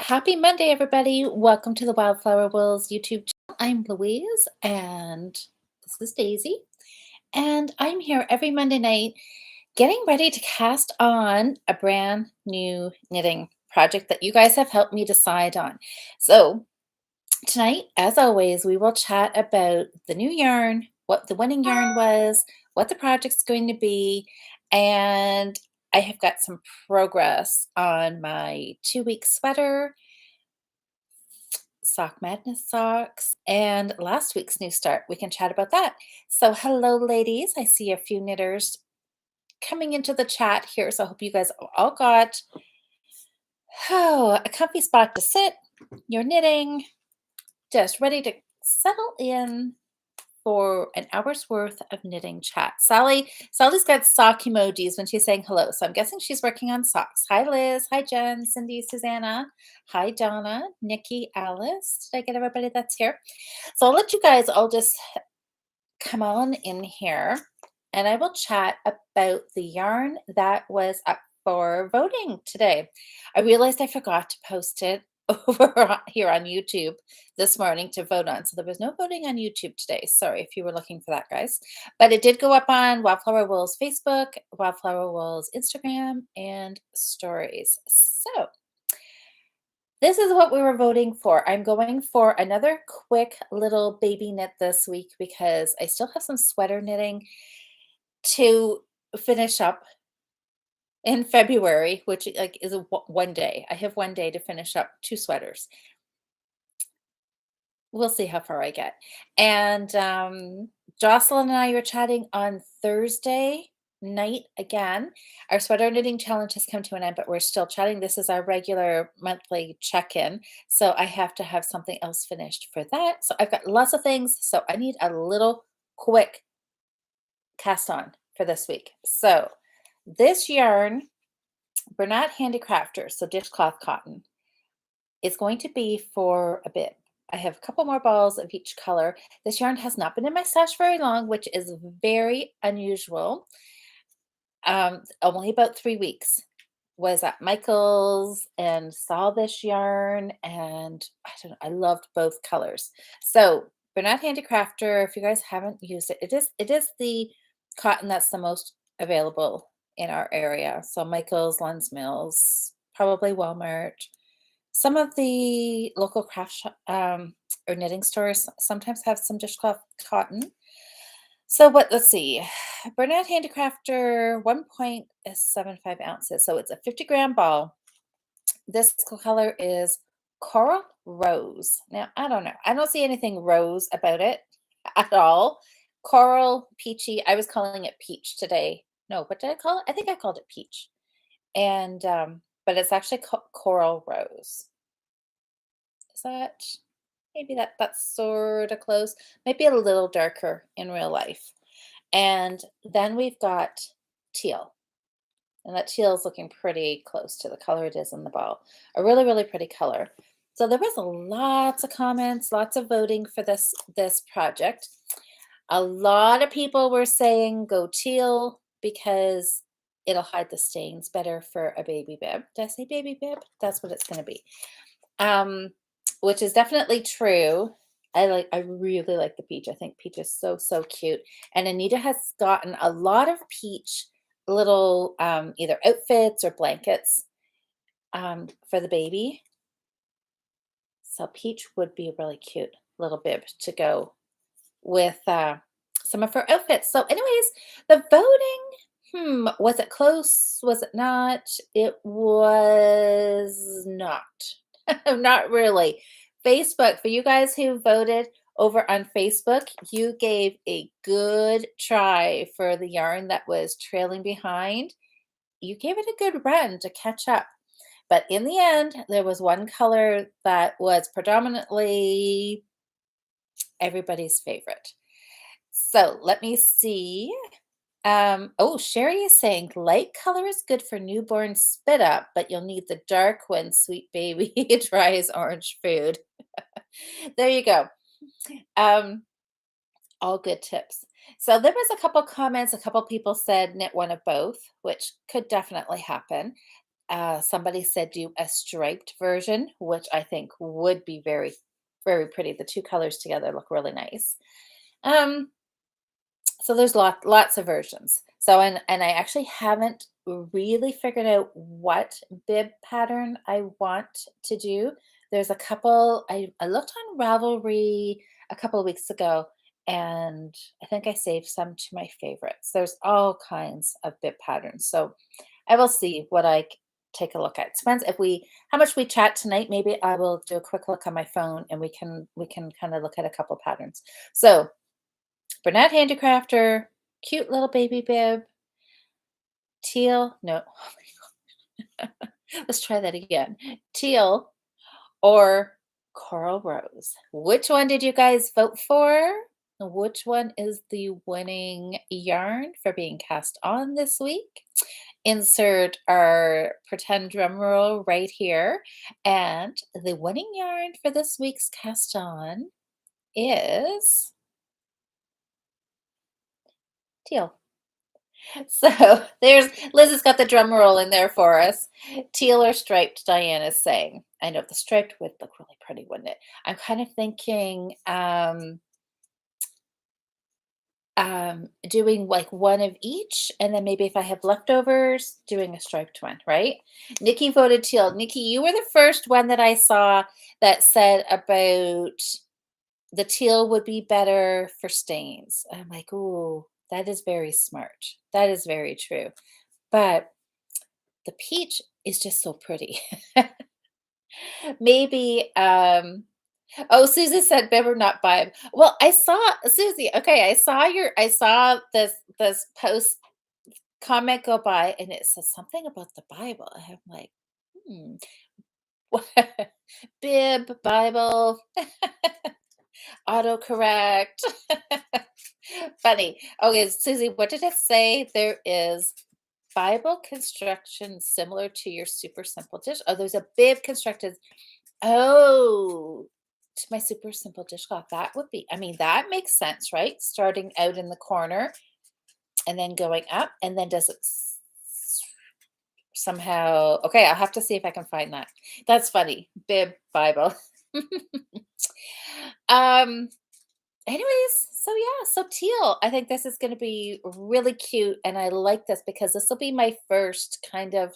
Happy Monday, everybody. Welcome to the Wildflower Wills YouTube channel. I'm Louise and this is Daisy. And I'm here every Monday night getting ready to cast on a brand new knitting project that you guys have helped me decide on. So tonight, as always, we will chat about the new yarn, what the winning yarn was, what the project's going to be, and I have got some progress on my 2-week sweater, Sock Madness socks, and last week's new start. We can chat about that. So, hello, ladies. I see a few knitters coming into the chat here. So, I hope you guys all got a comfy spot to sit. You're knitting, just ready to settle in for an hour's worth of knitting chat. Sally's got sock emojis when she's saying hello. So I'm guessing she's working on socks. Hi, Liz. Hi, Jen, Cindy, Susanna. Hi, Donna, Nikki, Alice. Did I get everybody that's here? So I'll let you guys all just come on in here and I will chat about the yarn that was up for voting today. I realized I forgot to post it over here on YouTube this morning to vote on. So there was no voting on YouTube today. Sorry if you were looking for that, guys. But it did go up on Wildflower Will's Facebook, Wildflower Will's Instagram, and stories. So this is what we were voting for. I'm going for another quick little baby knit this week because I still have some sweater knitting to finish up in February, which like is one day. I have one day to finish up 2 sweaters. We'll see how far I get. And Jocelyn and I were chatting on Thursday night again. Our sweater knitting challenge has come to an end, but we're still chatting. This is our regular monthly check-in. So I have to have something else finished for that. So I've got lots of things. So I need a little quick cast on for this week. So this yarn, Bernat Handicrafter, so dishcloth cotton, is going to be for a bib. I have a couple more balls of each color. This yarn has not been in my stash very long, which is very unusual. Only about 3 weeks. Was at Michael's and saw this yarn, and I don't know, I loved both colors. So Bernat Handicrafter, if you guys haven't used it, it is the cotton that's the most available in our area. So Michael's, Lunds Mills, probably Walmart. Some of the local craft shop, or knitting stores sometimes have some dishcloth cotton. So let's see. Bernat Handicrafter, 1.75 ounces. So it's a 50-gram ball. This color is Coral Rose. Now, I don't know. I don't see anything rose about it at all. Coral, peachy. I was calling it peach today. No, what did I call it? I think I called it peach. And, but it's actually Coral Rose. Is that maybe that's sort of close? Maybe a little darker in real life. And then we've got teal. And that teal is looking pretty close to the color it is in the ball. A really, really pretty color. So there was lots of comments, lots of voting for this project. A lot of people were saying go teal because it'll hide the stains better for a baby bib. Did I say baby bib? That's what it's going to be. Which is definitely true. I really like the peach. I think peach is so, so cute. And Anita has gotten a lot of peach little either outfits or blankets for the baby. So peach would be a really cute little bib to go with some of her outfits. So anyways, the voting, was it close? Was it not? It was not. Not really. Facebook, for you guys who voted over on Facebook, you gave a good try for the yarn that was trailing behind. You gave it a good run to catch up. But in the end, there was one color that was predominantly everybody's favorite. So let me see. Oh, Sherry is saying light color is good for newborn spit up, but you'll need the dark when sweet baby tries orange food. There you go. All good tips. So there was a couple comments. A couple people said knit one of both, which could definitely happen. Somebody said do a striped version, which I think would be very, very pretty. The two colors together look really nice. Um, so there's lots of versions. So and I actually haven't really figured out what bib pattern I want to do. There's a couple I looked on Ravelry a couple of weeks ago, and I think I saved some to my favorites. There's all kinds of bib patterns. So I will see what take a look at. Depends if we how much we chat tonight. Maybe I will do a quick look on my phone and we can kind of look at a couple patterns. So Bernat Handicrafter, cute little baby bib, teal. No, let's try that again. Teal or coral rose. Which one did you guys vote for? Which one is the winning yarn for being cast on this week? Insert our pretend drum roll right here. And the winning yarn for this week's cast on is teal. So there's Liz has got the drum roll in there for us. Teal or striped, Diane is saying. I know the striped would look really pretty, wouldn't it? I'm kind of thinking doing like one of each, and then maybe if I have leftovers, doing a striped one, right? Nikki voted teal. Nikki, you were the first one that I saw that said about the teal would be better for stains. I'm like, ooh, that is very smart. That is very true. But the peach is just so pretty. Maybe, oh, Susie said Bibber, not Bibe. Well, I saw Susie. Okay, I saw this post comment go by, and it says something about the Bible. And I'm like, hmm, bib, Bible, autocorrect. Funny. Okay, Susie, what did it say? There is Bible construction similar to your super simple dish. Oh, there's a bib constructed. Oh, to my super simple dishcloth. That would be, I mean, that makes sense, right? Starting out in the corner and then going up, and then does it somehow? Okay, I'll have to see if I can find that. That's funny. Bib Bible. um, anyways, so yeah, so teal. I think this is going to be really cute, and I like this because this will be my first kind of.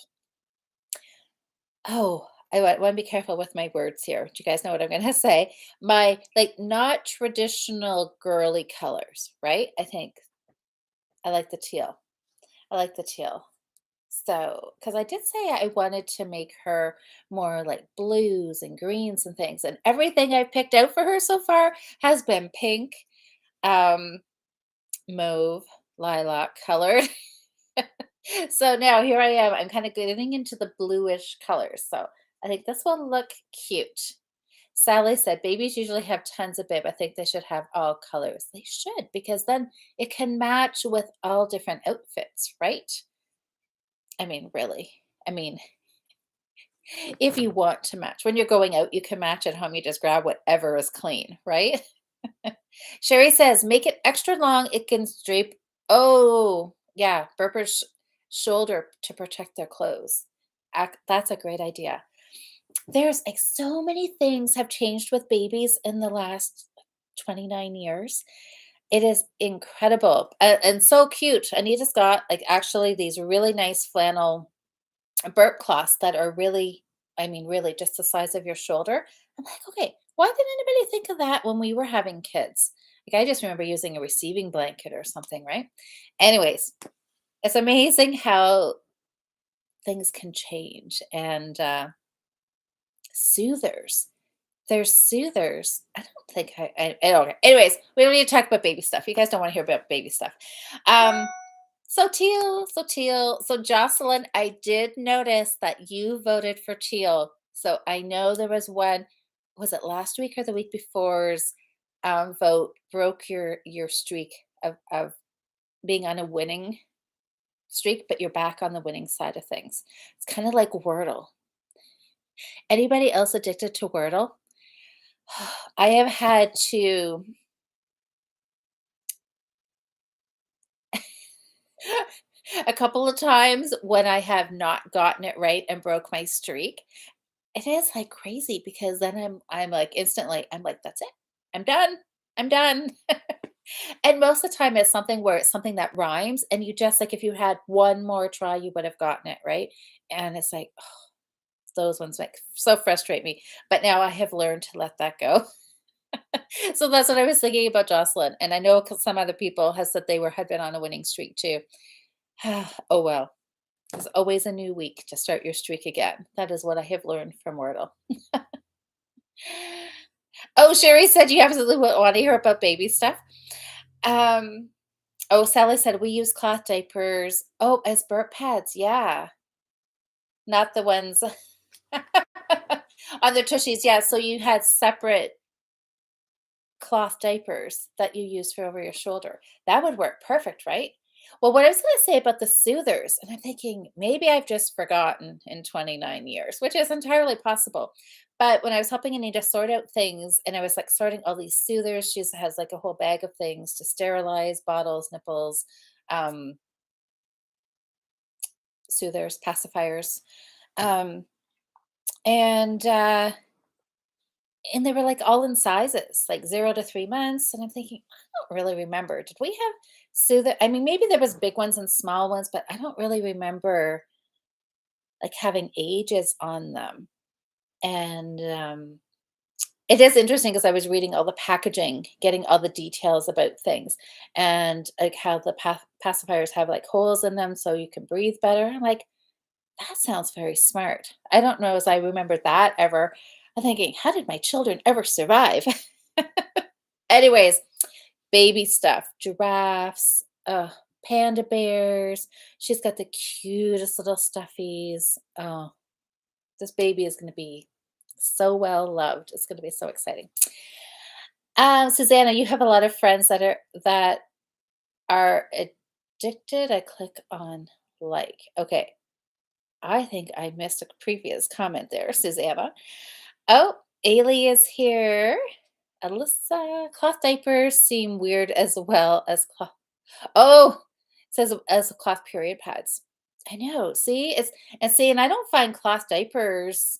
Oh, I want to be careful with my words here. Do you guys know what I'm going to say? My like not traditional girly colors, right? I think I like the teal. I like the teal. So, because I did say I wanted to make her more like blues and greens and things, and everything I've picked out for her so far has been pink, um, mauve, lilac colored. So now here I am. I'm kind of getting into the bluish colors. So I think this will look cute. Sally said, babies usually have tons of bib. I think they should have all colors. They should, because then it can match with all different outfits, right? I mean, really. I mean, if you want to match, when you're going out, you can match at home. You just grab whatever is clean, right? Sherry says, make it extra long. It can drape. Oh, yeah. Burper's shoulder to protect their clothes. That's a great idea. There's like so many things have changed with babies in the last 29 years. It is incredible and so cute. Anita's got like actually these really nice flannel burp cloths that are really, I mean, really just the size of your shoulder. I'm like, okay, why didn't anybody think of that when we were having kids? Like, I just remember using a receiving blanket or something, right? Anyways, it's amazing how things can change. And soothers. There's soothers. I don't think okay. Anyways, we don't need to talk about baby stuff. You guys don't want to hear about baby stuff. Um, so Jocelyn, I did notice that you voted for teal. So I know there was one, was it last week or the week before's vote broke your streak of being on a winning streak, but you're back on the winning side of things. It's kind of like Wordle. Anybody else addicted to Wordle? I have had to a couple of times when I have not gotten it right and broke my streak. It is, like, crazy because then I'm, like, instantly I'm like, "That's it. I'm done. I'm done." And most of the time, it's something where it's something that rhymes, and you just like, if you had one more try, you would have gotten it, right? And it's like, those ones, like, so frustrate me, but now I have learned to let that go. So that's what I was thinking about Jocelyn, and I know 'cause some other people has said they had been on a winning streak too. Oh, well. There's always a new week to start your streak again. That is what I have learned from Wordle. Oh, Sherry said you absolutely want to hear about baby stuff. Um, oh, Sally said we use cloth diapers. Oh, as burp pads. Yeah, not the ones on the tushies. Yeah, so you had separate cloth diapers that you use for over your shoulder. That would work perfect, right? Well, what I was going to say about the soothers, and I'm thinking maybe I've just forgotten in 29 years, which is entirely possible. But when I was helping Anita sort out things and I was like sorting all these soothers, she has like a whole bag of things to sterilize bottles, nipples, um, soothers, pacifiers. Um, and and they were, like, all in sizes, like 0 to 3 months, and I'm thinking, "I don't really remember. Did we have soother" I mean, maybe there was big ones and small ones, but I don't really remember, like, having ages on them, and it is interesting because I was reading all the packaging, getting all the details about things, and, like, how the pacifiers have, like, holes in them so you can breathe better. I'm like, "That sounds very smart." I don't know as I remember that ever. I'm thinking, "How did my children ever survive?" Anyways, baby stuff, giraffes, panda bears. She's got the cutest little stuffies. Oh, this baby is gonna be so well loved. It's gonna be so exciting. Susanna, you have a lot of friends that are addicted. I click on like. Okay, I think I missed a previous comment there, Susanna. Oh, Ailey is here. Alyssa, cloth diapers seem weird as well as cloth. Oh, it says as cloth period pads. I know. See, and I don't find cloth diapers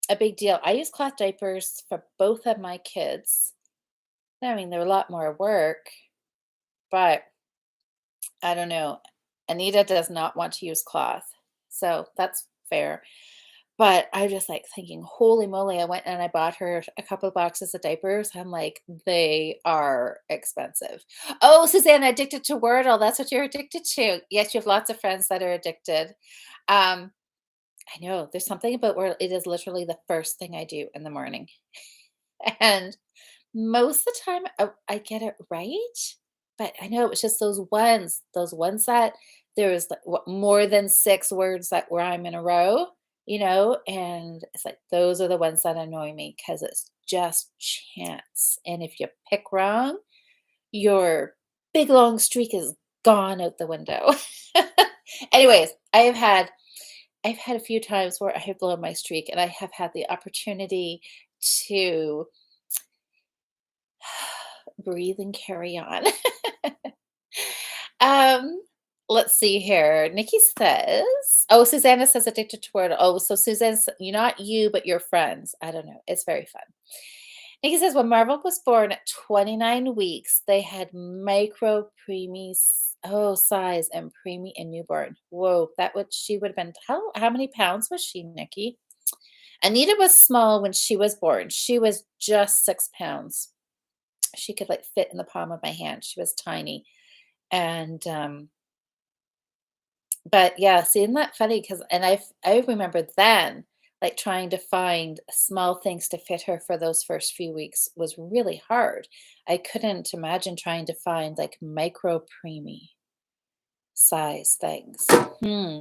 a big deal. I use cloth diapers for both of my kids. I mean, they're a lot more work, but I don't know. Anita does not want to use cloth, so that's fair. But I just like thinking, holy moly, I went and I bought her a couple of boxes of diapers. I'm like, they are expensive. Oh, Susanna, addicted to Wordle. That's what you're addicted to. Yes, you have lots of friends that are addicted. Um, I know there's something about where it is literally the first thing I do in the morning. And most of the time I get it right, but I know it's just those ones that there's like what more than 6 words that rhyme in a row, and it's like those are the ones that annoy me because it's just chance. And if you pick wrong, your big long streak is gone out the window. Anyways, I've had a few times where I have blown my streak and I have had the opportunity to breathe and carry on. Um, let's see here. Nikki says, oh, Susanna says addicted to Wordle. Oh, so Suzanne's not you, but your friends. I don't know. It's very fun. Nikki says, when Marvel was born at 29 weeks, they had micro preemies, oh, size and preemie and newborn. Whoa, she would have been, how many pounds was she, Nikki? Anita was small when she was born. She was just 6 pounds. She could like fit in the palm of my hand. She was tiny. And but yeah, see, isn't that funny? Because I remember then, like trying to find small things to fit her for those first few weeks was really hard. I couldn't imagine trying to find like micro preemie size things. Hmm.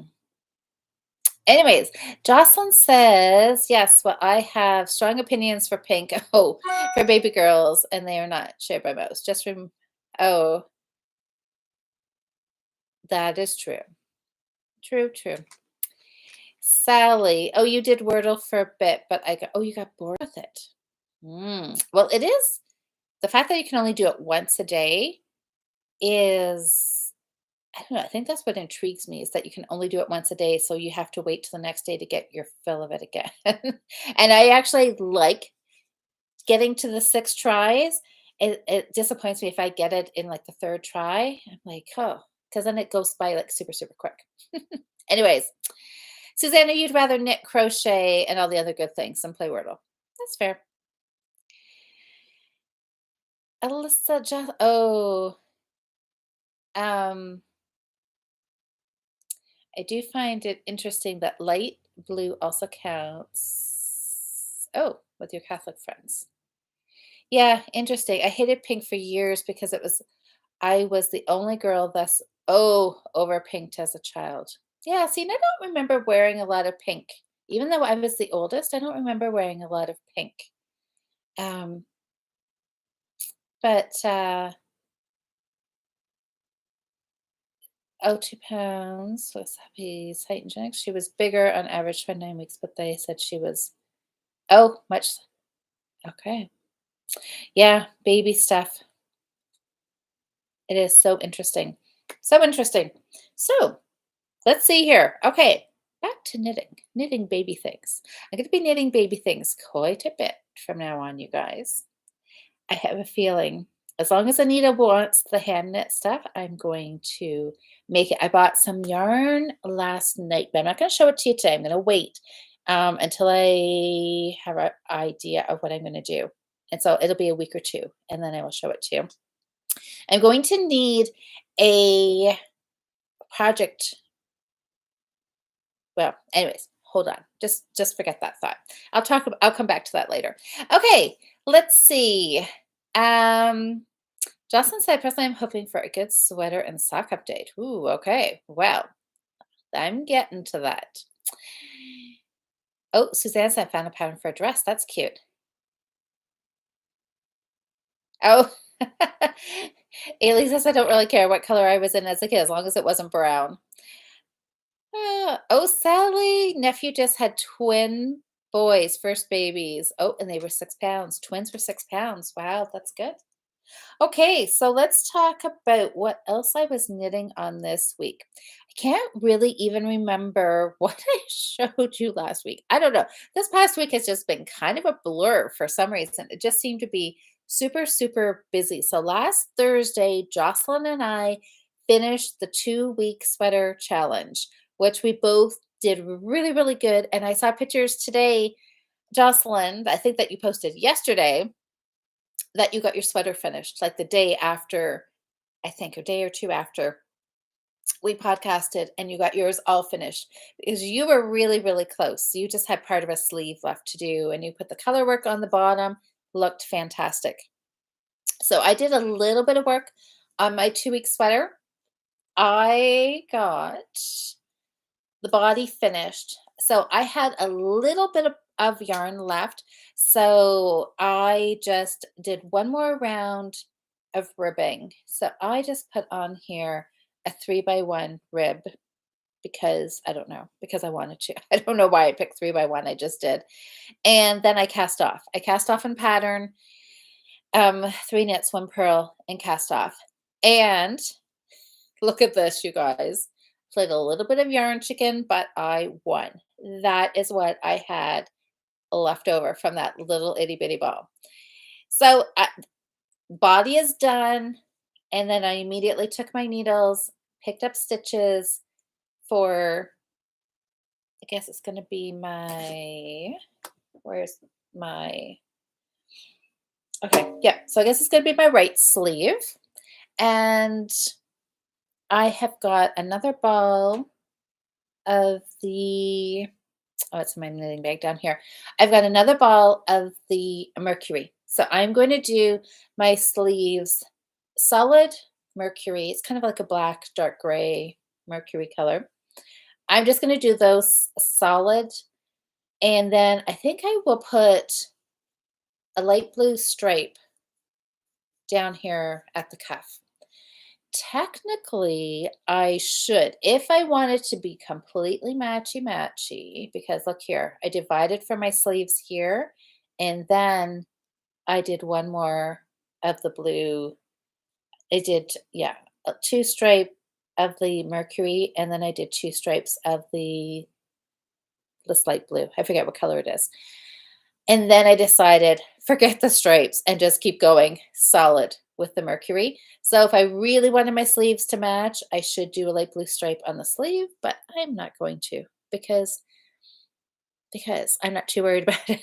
Anyways, Jocelyn says, yes, well, I have strong opinions for pink. Oh, for baby girls, and they are not shared by most. Oh, that is true. True, true. Sally, oh, you did Wordle for a bit, but you got bored with it. Well, it is the fact that you can only do it once a day is I don't know, I think that's what intrigues me is that you can only do it once a day, so you have to wait till the next day to get your fill of it again. And I actually like getting to the 6 tries. It disappoints me if I get it in, like, the 3rd try. I'm like, "Oh," because then it goes by, like, super, super quick. Anyways, Susanna, you'd rather knit, crochet, and all the other good things than play Wordle. That's fair. Alyssa just um, I do find it interesting that light blue also counts. Oh, with your Catholic friends. Yeah, interesting. I hated pink for years because I was the only girl that's over pinked as a child. Yeah, see, and I don't remember wearing a lot of pink. Even though I was the oldest, I don't remember wearing a lot of pink. Um, but oh, 2 pounds was happy height and genetics. She was bigger on average for 9 weeks, but they said she was much okay. Yeah, baby stuff. It is so interesting. So interesting. So let's see here. Okay, back to knitting. Knitting baby things. I'm going to be knitting baby things quite a bit from now on, you guys. I have a feeling as long as Anita wants the hand knit stuff, I'm going to make it. I bought some yarn last night, but I'm not going to show it to you today. I'm going to wait until I have an idea of what I'm going to do. And so it'll be a week or two, and then I will show it to you. I'm going to need a project. Well, anyways, hold on. Just forget that thought. I'll come back to that later. Okay, let's see. Um Jocelyn said, personally, I'm hoping for a good sweater and sock update. Ooh, okay. Well, I'm getting to that. Oh, Suzanne said, found a pattern for a dress. That's cute. Oh, Ailey says, I don't really care what color I was in as a kid, as long as it wasn't brown. Oh, Sally, nephew just had twin boys, first babies. Oh, and they were 6 pounds. Twins were 6 pounds. Wow, that's good. Okay, so let's talk about what else I was knitting on this week. I can't really even remember what I showed you last week. I don't know. This past week has just been kind of a blur for some reason. It just seemed to be super, super busy. So last Thursday, Jocelyn and I finished the 2-week sweater challenge, which we both did really, really good. And I saw pictures today, Jocelyn, I think that you posted yesterday that you got your sweater finished, like the day after, I think a day or 2 after we podcasted, and you got yours all finished because you were really, really close. You just had part of a sleeve left to do, and you put the color work on the bottom, looked fantastic. So I did a little bit of work on my 2-week sweater. I got the body finished. So I had a little bit of yarn left. So I just did one more round of ribbing. So I just put on here a 3x1 rib because I don't know, because I wanted to. I don't know why I picked 3x1. I just did. And then I cast off. I cast off in pattern, 3 knits, 1 purl, and cast off. And look at this, you guys. Played a little bit of yarn chicken, but I won. That is what I had left over from that little itty bitty ball. So body is done. And then I immediately took my needles, picked up stitches for, I guess it's going to be where's my, okay, yeah. So I guess it's going to be my right sleeve. And I have got another ball of the, oh, it's in my knitting bag down here. I've got another ball of the mercury. So I'm going to do my sleeves solid mercury. It's kind of like a black, dark gray mercury color. I'm just going to do those solid. And then I think I will put a light blue stripe down here at the cuff. Technically, I should, if I wanted to be completely matchy-matchy, because look here, I divided for my sleeves here, and then I did one more of the blue. I did, yeah, a 2 stripe of the mercury, and then I did 2 stripes of this light blue. I forget what color it is. And then I decided, forget the stripes and just keep going solid with the mercury. So if I really wanted my sleeves to match, I should do a light blue stripe on the sleeve, but I'm not going to because I'm not too worried about it.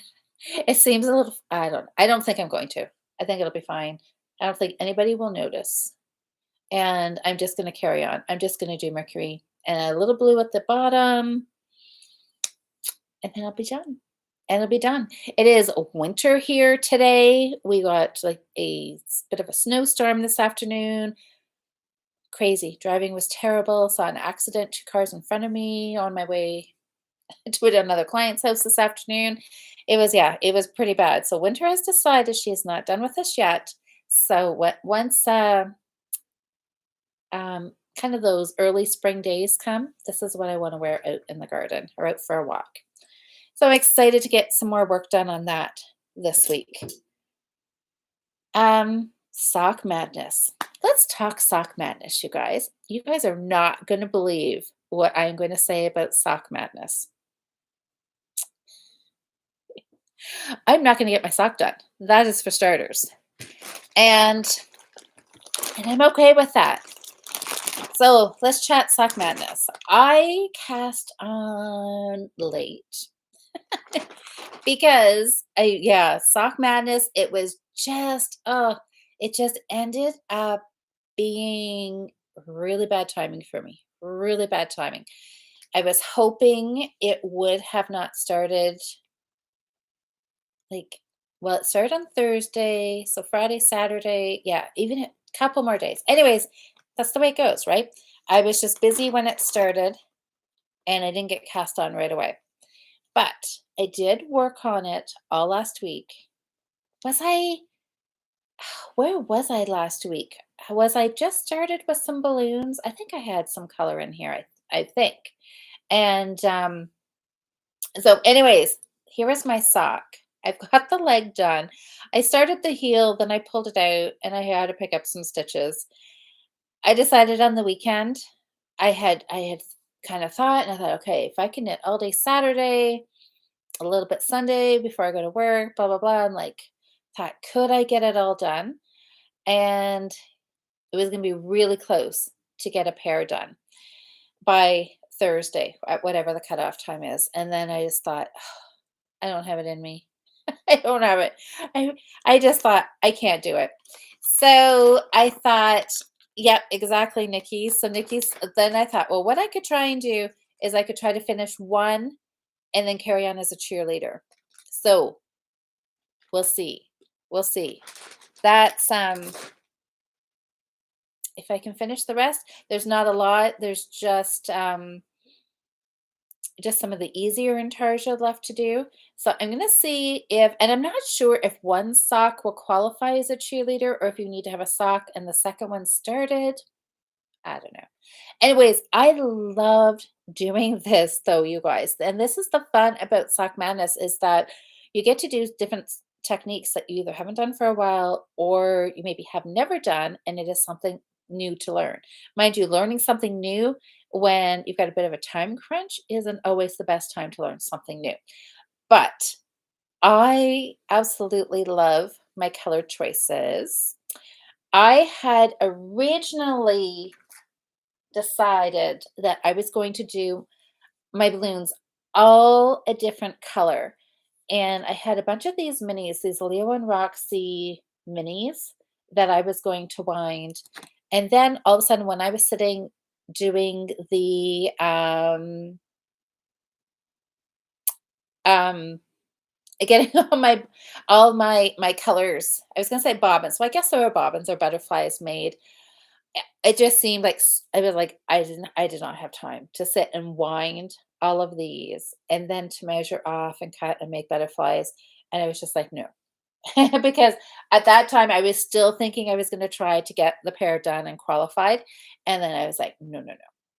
It seems a little I don't think I'm going to. I think it'll be fine. I don't think anybody will notice. And I'm just going to carry on. I'm just going to do mercury and a little blue at the bottom, and then I'll be done. And it'll be done. It is winter here today. We got like bit of a snowstorm this afternoon. Crazy. Driving was terrible. Saw an accident, 2 cars in front of me on my way to another client's house this afternoon. Yeah, it was pretty bad. So winter has decided she is not done with us yet. So once kind of those early spring days come, this is what I want to wear out in the garden or out for a walk. So I'm excited to get some more work done on that this week. Sock madness. Let's talk sock madness, you guys. You guys are not going to believe what I'm going to say about sock madness. I'm not going to get my sock done. That is for starters. And I'm okay with that. So let's chat sock madness. I cast on late because sock madness, it was just, it just ended up being really bad timing for me. Really bad timing. I was hoping it would have not started like, well, it started on Thursday, so Friday, Saturday, yeah, even a couple more days. Anyways, that's the way it goes, right? I was just busy when it started and I didn't get cast on right away. But I did work on it all last week. Was I, where was I last week? Was I just started with some balloons? I think I had some color in here, I think. And so, anyways, here is my sock. I've got the leg done. I started the heel, then I pulled it out and I had to pick up some stitches. I decided on the weekend, I had kind of thought, and I thought, okay, if I can knit all day Saturday, a little bit Sunday before I go to work, blah, blah, blah. I'm like, thought, could I get it all done? And it was going to be really close to get a pair done by Thursday, at whatever the cutoff time is. And then I just thought, I don't have it in me. I don't have it. I just thought I can't do it. So I thought, yep, exactly, Nikki. So then I thought, well, what I could try and do is I could try to finish one and then carry on as a cheerleader. So we'll see. We'll see. That's if I can finish the rest, there's not a lot. There's just some of the easier Intarsia left to do. So I'm going to see if, and I'm not sure if one sock will qualify as a cheerleader or if you need to have a sock and the second one started. I don't know. Anyways, I loved doing this though, you guys. And this is the fun about Sock Madness is that you get to do different techniques that you either haven't done for a while or you maybe have never done, and it is something new to learn. Mind you, learning something new when you've got a bit of a time crunch isn't always the best time to learn something new. But I absolutely love my color choices. I had originally decided that I was going to do my balloons all a different color. And I had a bunch of these minis, these Leo and Roxy minis that I was going to wind. And then all of a sudden, when I was sitting doing the um getting all my colors, I was gonna say bobbins. So I guess there were bobbins or butterflies made. It just seemed like I was like, I did not have time to sit and wind all of these and then to measure off and cut and make butterflies. And I was just like, no. Because at that time I was still thinking I was going to try to get the pair done and qualified. And then I was like, no, no, no.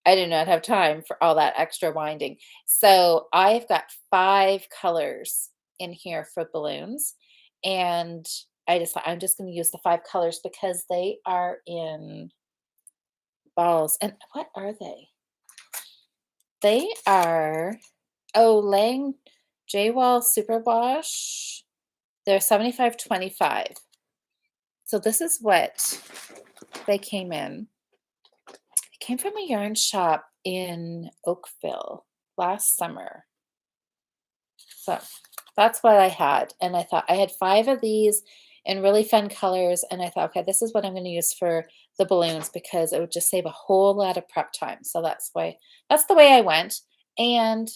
I did not have time for all that extra winding. So I've got 5 colors in here for balloons. And I just thought I'm just going to use the 5 colors because they are in balls. And what are they? They are, oh, Lang J-Wall Super Wash. They're 75/25. So this is what they came in. It came from a yarn shop in Oakville last summer. So that's what I had. And I thought I had 5 of these in really fun colors. And I thought, okay, this is what I'm going to use for the balloons because it would just save a whole lot of prep time. So that's the way I went. And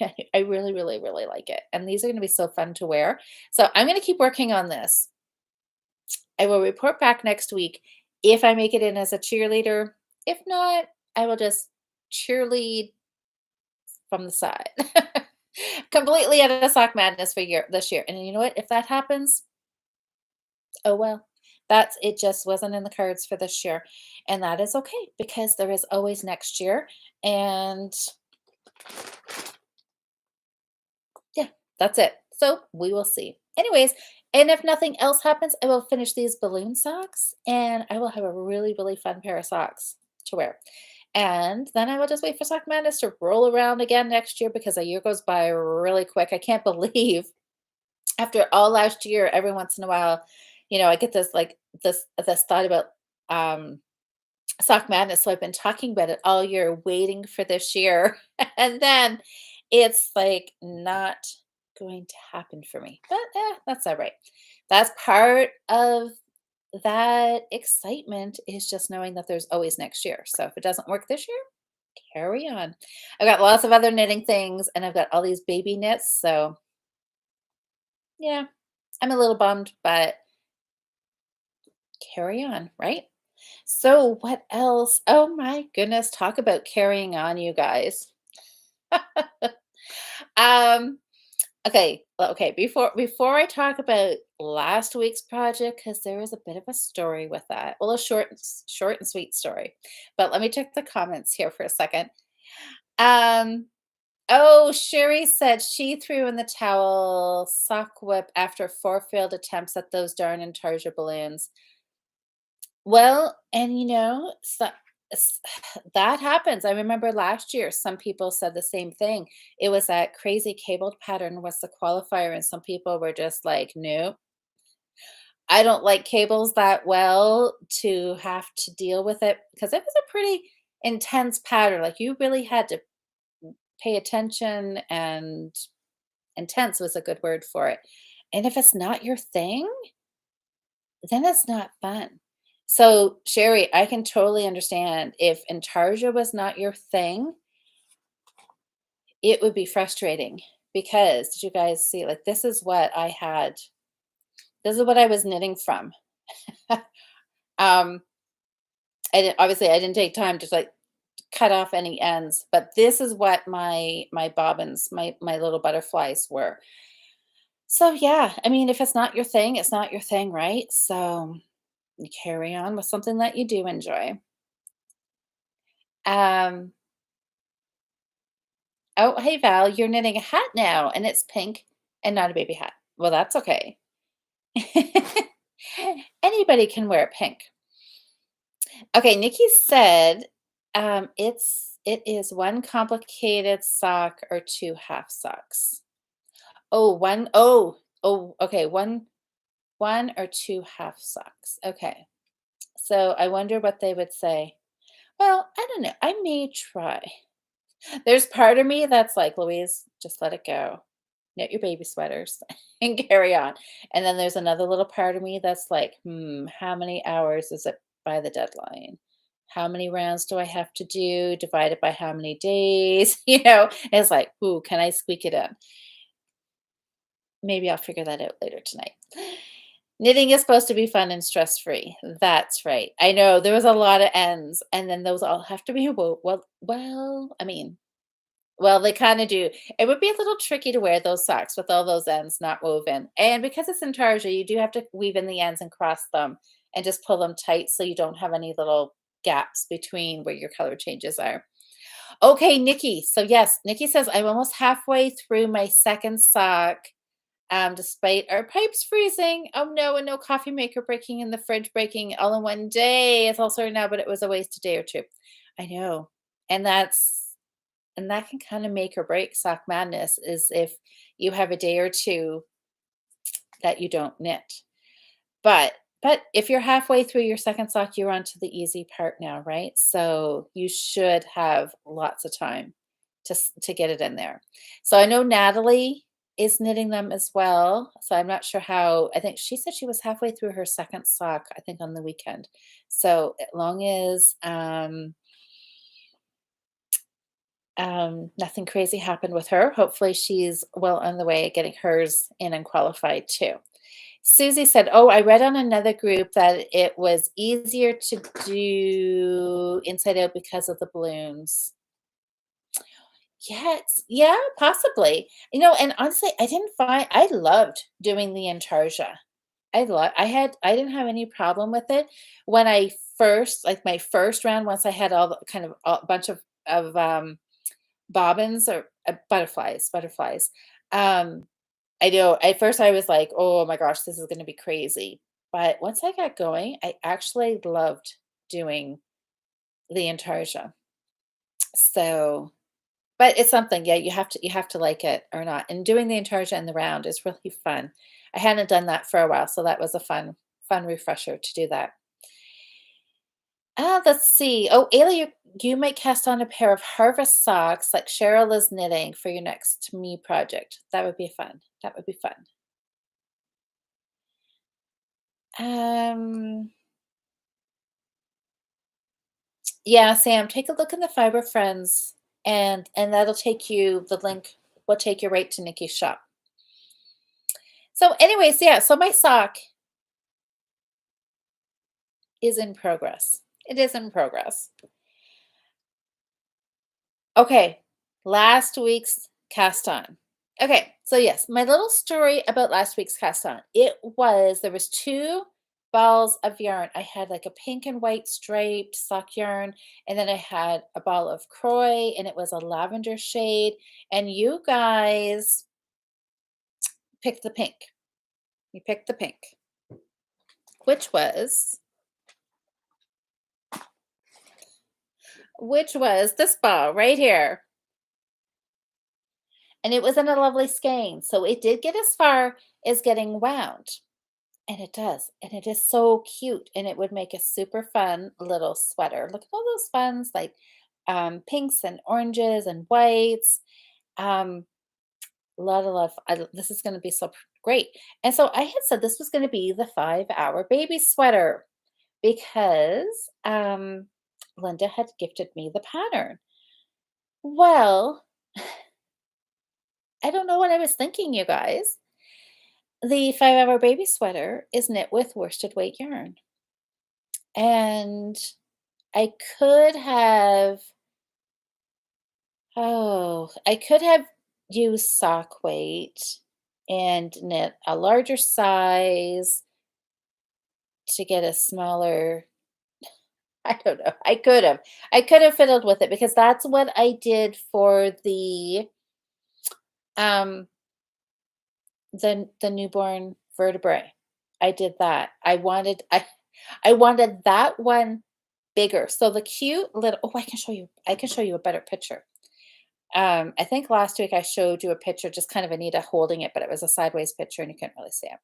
I really, really, really like it. And these are going to be so fun to wear. So I'm going to keep working on this. I will report back next week if I make it in as a cheerleader. If not, I will just cheerlead from the side. Completely out of sock madness for this year. And you know what? If that happens, oh well. That's it just wasn't in the cards for this year. And that is okay because there is always next year. And yeah, that's it. So we will see. Anyways, and if nothing else happens, I will finish these balloon socks and I will have a really, really fun pair of socks to wear. And then I will just wait for Sock Madness to roll around again next year because a year goes by really quick. I can't believe after all last year, every once in a while, I get this like this thought about um Sock Madness. So I've been talking about it all year, waiting for this year. And then it's like not going to happen for me. But that's all right. That's part of that excitement is just knowing that there's always next year. So if it doesn't work this year, carry on. I've got lots of other knitting things and I've got all these baby knits. So yeah, I'm a little bummed, but carry on, right? So what else? Oh my goodness, talk about carrying on, you guys. Um, okay, okay, before I talk about last week's project, because there is a bit of a story with that. Well, a short and sweet story. But let me check the comments here for a second. Um, oh, Sherry said she threw in the towel sock whip after 4 failed attempts at those darn Intarsia balloons. Well, and so that happens. I remember last year, some people said the same thing. It was that crazy cabled pattern was the qualifier, and some people were just like, "Nope, I don't like cables that well to have to deal with it," because it was a pretty intense pattern. Like you really had to pay attention, and intense was a good word for it. And if it's not your thing, then it's not fun. So, Sherry, I can totally understand if Intarsia was not your thing, it would be frustrating because did you guys see like this is what I had. This is what I was knitting from. um I didn't take time to like cut off any ends, but this is what my bobbins, my little butterflies were. So yeah, I mean if it's not your thing, it's not your thing, right? So you carry on with something that you do enjoy. Um, oh, hey Val, you're knitting a hat now and it's pink and not a baby hat. Well, that's okay. Anybody can wear pink. Okay, Nikki said it is one complicated sock or 2 half socks. Oh, okay, one or 2 half socks. Okay. So I wonder what they would say. Well, I don't know. I may try. There's part of me that's like, "Louise, just let it go. Knit your baby sweaters and carry on." And then there's another little part of me that's like, how many hours is it by the deadline? How many rounds do I have to do divided by how many days?" It's like, "Ooh, can I squeak it in?" Maybe I'll figure that out later tonight. Knitting is supposed to be fun and stress-free. That's right. I know there was a lot of ends, and then those all have to be I mean, well, they kinda do. It would be a little tricky to wear those socks with all those ends not woven, and because it's intarsia, you do have to weave in the ends and cross them and just pull them tight so you don't have any little gaps between where your color changes are. Okay, Nikki. So, yes, Nikki says, "I'm almost halfway through my 2nd sock. despite our pipes freezing. Oh no, and no coffee maker breaking and the fridge breaking all in one day. It's all sorted now, but it was a waste a day or two. I know. And that can kind of make or break sock madness is if you have a day or two that you don't knit. But if you're halfway through your second sock, you're on to the easy part now, right? So you should have lots of time to get it in there. So I know Natalie is knitting them as well. So I'm not sure how. I think she said she was halfway through her second sock, I think on the weekend. So as long as nothing crazy happened with her, hopefully she's well on the way of getting hers in and qualified too. Susie said, "Oh, I read on another group that it was easier to do inside out because of the balloons." Yes, yeah, possibly. And honestly, I loved doing the Intarsia. I didn't have any problem with it when I first, like my first round, once I had all the kind of a bunch of bobbins or butterflies. Um, I know at first I was like, "Oh my gosh, this is gonna be crazy." But once I got going, I actually loved doing the Intarsia. So, but it's something, yeah, you have to like it or not. And doing the Intarsia and the round is really fun. I hadn't done that for a while, so that was a fun refresher to do that. Let's see. Oh, Ayla, you might cast on a pair of harvest socks like Cheryl is knitting for your next me project. That would be fun. That would be fun. Um, yeah, Sam, take a look in the Fiber Friends and that'll take you the link will take you right to Nikki's shop. So anyways, yeah, so my sock is in progress. It is in progress. Okay, last week's cast on. Okay, so yes, my little story about last week's cast on. There was two balls of yarn. I had like a pink and white striped sock yarn, and then I had a ball of Croy, and it was a lavender shade. And you guys picked the pink. You picked the pink, which was this ball right here. And it was in a lovely skein. So it did get as far as getting wound. And it does. And it is so cute. And it would make a super fun little sweater. Look at all those funs like pinks and oranges and whites. Um, a lot of love. This is going to be so great. And so I had said this was going to be the 5-hour baby sweater because Linda had gifted me the pattern. Well, I don't know what I was thinking, you guys. The 5-hour baby sweater is knit with worsted weight yarn. And I could have I could have used sock weight and knit a larger size to get a smaller I don't know. I could have fiddled with it because that's what I did for um the newborn vertebrae. I did that. I wanted that one bigger. So the cute little I can show you a better picture. I think last week I showed you a picture, just kind of Anita holding it, but it was a sideways picture and you couldn't really see it.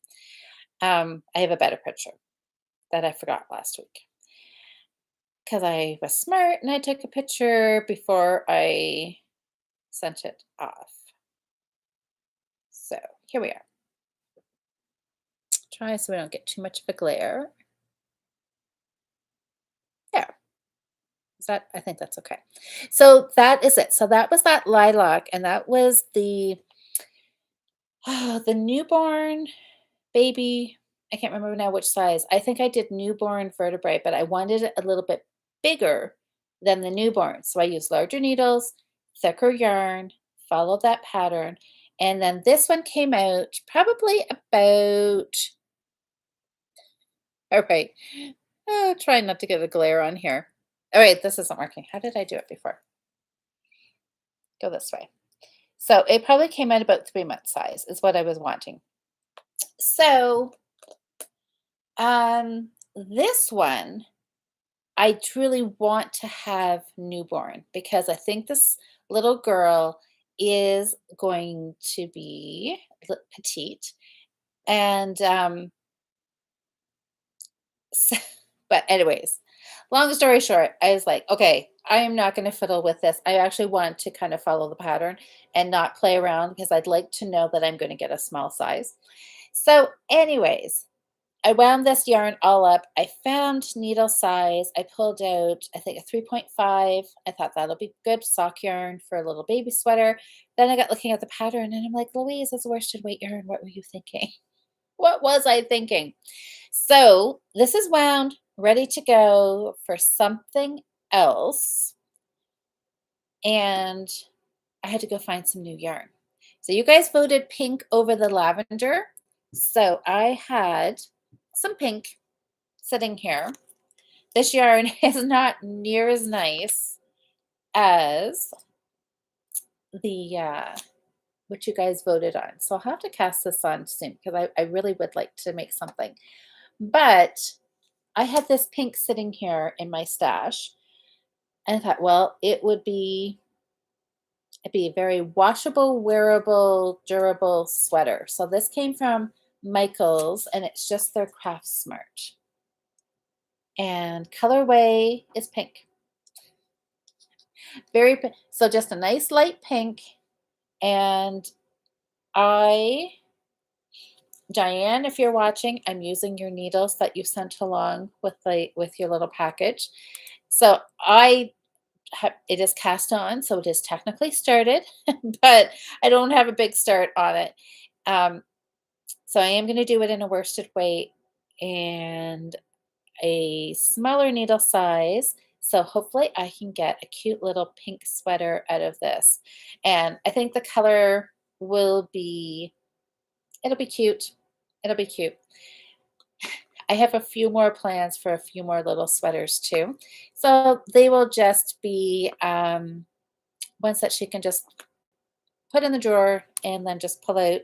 I have a better picture that I forgot last week because I was smart and I took a picture before I sent it off. So here we are. Try so we don't get too much of a glare. There. I think that's okay. So that is it. So that was that lilac, and that was the newborn baby. I can't remember now which size. I think I did newborn vertebrae, but I wanted it a little bit bigger than the newborn. So I used larger needles, thicker yarn, followed that pattern. And then this one came out probably about, all right, trying not to get a glare on here. All right, this isn't working. How did I do it before? Go this way. So it probably came out about 3-month size is what I was wanting. So, this one I truly want to have newborn because I think this little girl is going to be petite. And so, but anyways, long story short, I was like, okay, I am not going to fiddle with this. I actually want to kind of follow the pattern and not play around because I'd like to know that I'm going to get a small size. So, anyways, I wound this yarn all up. I found needle size. I pulled out, I think, a 3.5. I thought that'll be good sock yarn for a little baby sweater. Then I got looking at the pattern and I'm like, Louise, that's worsted weight yarn. What were you thinking? What was I thinking? So this is wound, ready to go for something else. And I had to go find some new yarn. So you guys voted pink over the lavender. So I had some pink sitting here. This yarn is not near as nice as the what you guys voted on. So I'll have to cast this on soon because I really would like to make something. But I had this pink sitting here in my stash and I thought, well, it'd be a very washable, wearable, durable sweater. So this came from Michael's and it's just their Craft Smart. And colorway is pink. Very so just a nice light pink. And Diane, if you're watching, I'm using your needles that you sent along with your little package. So it is cast on, so it is technically started, but I don't have a big start on it. So I am going to do it in a worsted weight and a smaller needle size. So hopefully I can get a cute little pink sweater out of this. And I think the color it'll be cute. It'll be cute. I have a few more plans for a few more little sweaters too. So they will just be ones that she can just put in the drawer and then just pull out,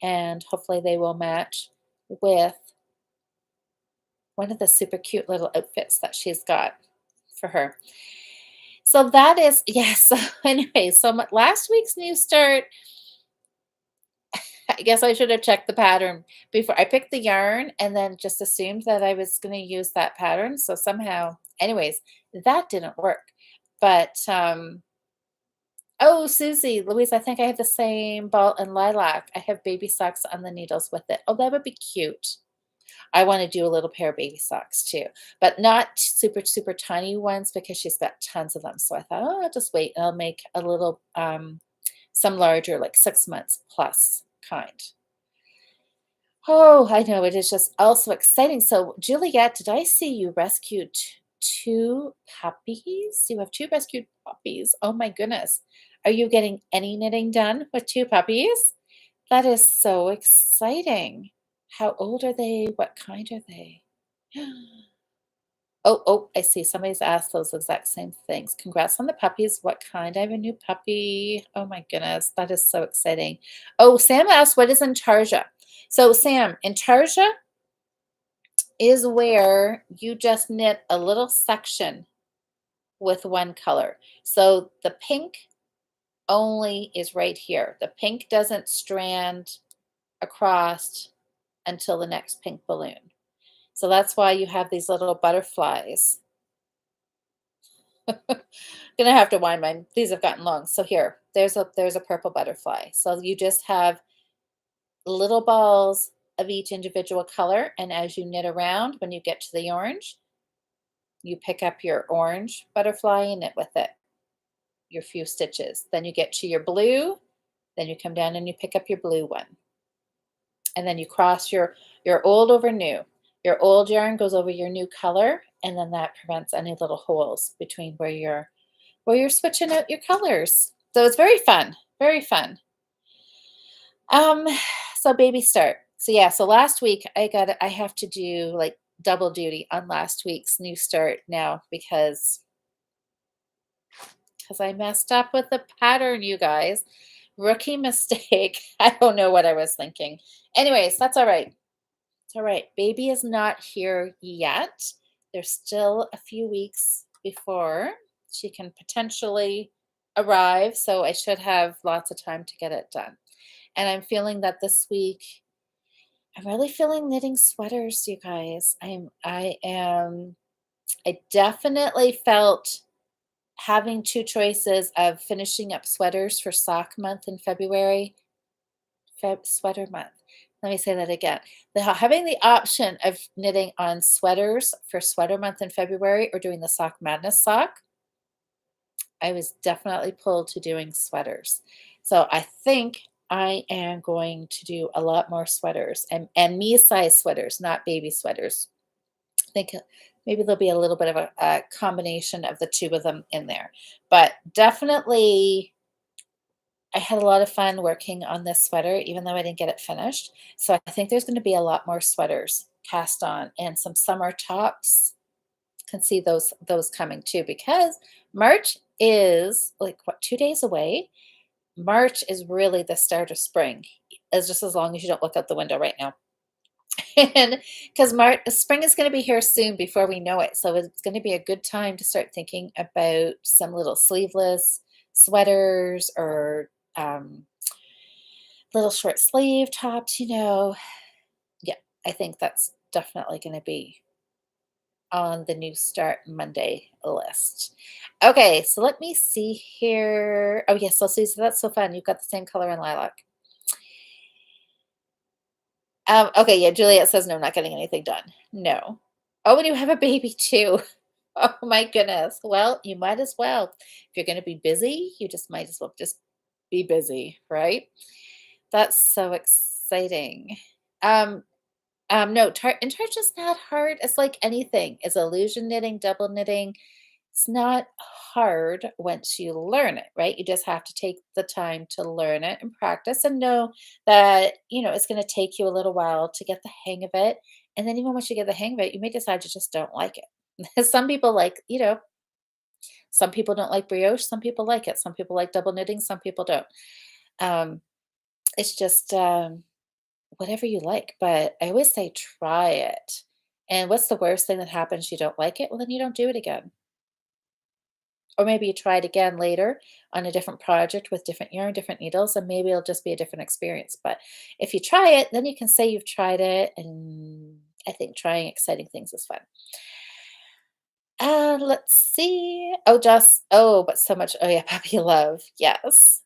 and hopefully they will match with one of the super cute little outfits that she's got for her. So that is, yes. So anyway, so last week's new start, I guess I should have checked the pattern before I picked the yarn and then just assumed that I was going to use that pattern. So somehow, anyways, that didn't work. But oh, Susie, Louise, I think I have the same ball and lilac. I have baby socks on the needles with it. Oh, that would be cute. I want to do a little pair of baby socks too, but not super, super tiny ones because she's got tons of them. So I thought, oh, I'll just wait. I'll make a little, some larger, like 6 months plus kind. Oh, I know. It is just also exciting. So, Juliet, did I see you rescued two puppies? You have two rescued puppies. Oh my goodness. Are you getting any knitting done with two puppies? That is so exciting. How old are they? What kind are they? Oh, oh, I see. Somebody's asked those exact same things. Congrats on the puppies. What kind? I have a new puppy. Oh my goodness. That is so exciting. Oh, Sam asked, what is Intarsia? So, Sam, Intarsia is where you just knit a little section with one color. So, the pink only is right here. The pink doesn't strand across until the next pink balloon. So that's why you have these little butterflies. Gonna have to wind mine. These have gotten long. So here, there's a purple butterfly. So you just have little balls of each individual color, and as you knit around, when you get to the orange, you pick up your orange butterfly and knit with it your few stitches. Then you get to your blue, then you come down and you pick up your blue one. And then you cross your old over new. Your old yarn goes over your new color, and then that prevents any little holes between where you're switching out your colors. So it's very fun, very fun. So baby start. So yeah, so last week I have to do like double duty on last week's new start now because I messed up with the pattern, you guys. Rookie mistake. I don't know what I was thinking. Anyways, that's all right. It's all right. Baby is not here yet. There's still a few weeks before she can potentially arrive, so I should have lots of time to get it done. And I'm feeling that this week, I'm really feeling knitting sweaters, you guys. I definitely felt having two choices of finishing up sweaters for sock month in February, sweater month. Let me say that again. Having the option of knitting on sweaters for sweater month in February or doing the sock madness sock, I was definitely pulled to doing sweaters. So I think I am going to do a lot more sweaters and me size sweaters, not baby sweaters. I think maybe there'll be a little bit of a combination of the two of them in there. But definitely, I had a lot of fun working on this sweater, even though I didn't get it finished. So I think there's going to be a lot more sweaters cast on and some summer tops. Can see those coming too because March is like what 2 days away. March is really the start of spring. As just as long as you don't look out the window right now. And because March, spring is going to be here soon before we know it. So it's going to be a good time to start thinking about some little sleeveless sweaters or little short sleeve tops, Yeah, I think that's definitely going to be on the new start Monday list. Okay, so let me see here. Oh, yes, let's see. So that's so fun. You've got the same color in lilac. Okay, yeah, Juliet says no, not getting anything done. No. Oh, and you have a baby too. Oh my goodness. Well, you might as well. If you're going to be busy, you just might as well just be busy, right? That's so exciting. Um, no, Intarsia's not hard. It's like anything. It's illusion knitting, double knitting. It's not hard once you learn it, right? You just have to take the time to learn it and practice and know that, it's going to take you a little while to get the hang of it. And then even once you get the hang of it, you may decide you just don't like it. Some people some people don't like brioche, some people like it. Some people like double knitting, some people don't. Um, it's just whatever you like, but I always say try it. And what's the worst thing that happens? You don't like it? Well, then you don't do it again. Or maybe you try it again later on a different project with different yarn, different needles, and maybe it'll just be a different experience. But if you try it, then you can say you've tried it. And I think trying exciting things is fun. Let's see. Oh, but so much. Oh, yeah, puppy love. Yes.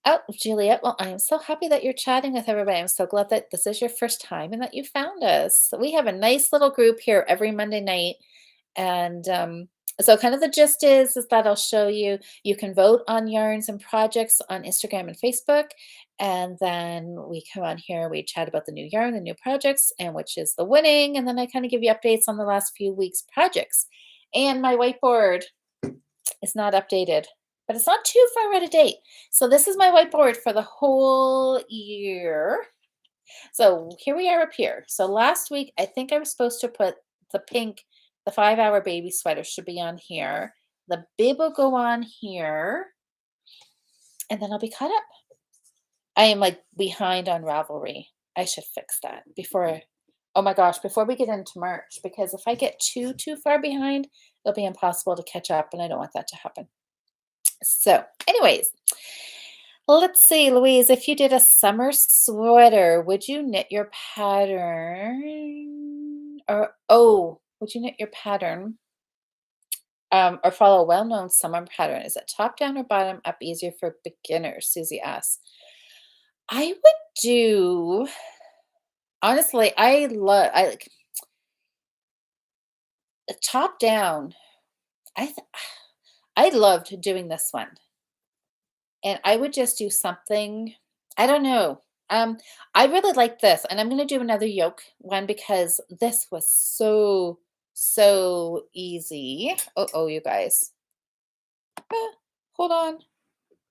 Oh, Juliet, well, I am so happy that you're chatting with everybody. I'm so glad that this is your first time and that you found us. So we have a nice little group here every Monday night. And so kind of the gist is that I'll show you, you can vote on yarns and projects on Instagram and Facebook. And then we come on here, we chat about the new yarn, the new projects, and which is the winning. And then I kind of give you updates on the last few weeks' projects. And my whiteboard is not updated, but it's not too far out of date. So this is my whiteboard for the whole year. So here we are up here. So last week, I think I was supposed to put the pink, the 5-hour baby sweater should be on here. The bib will go on here, and then I'll be caught up. I am like behind on Ravelry. I should fix that before, oh my gosh, before we get into March, because if I get too far behind, it'll be impossible to catch up, and I don't want that to happen. So, anyways, let's see, Louise, if you did a summer sweater, would you knit your pattern would you knit your pattern or follow a well-known summer pattern? Is it top down or bottom up easier for beginners? Susie asks. I would do, honestly, I like top down. I th- I loved doing this one. And I would just do something, I don't know. I really like this, and I'm gonna do another yoke one because this was so easy. Oh, you guys. Hold on.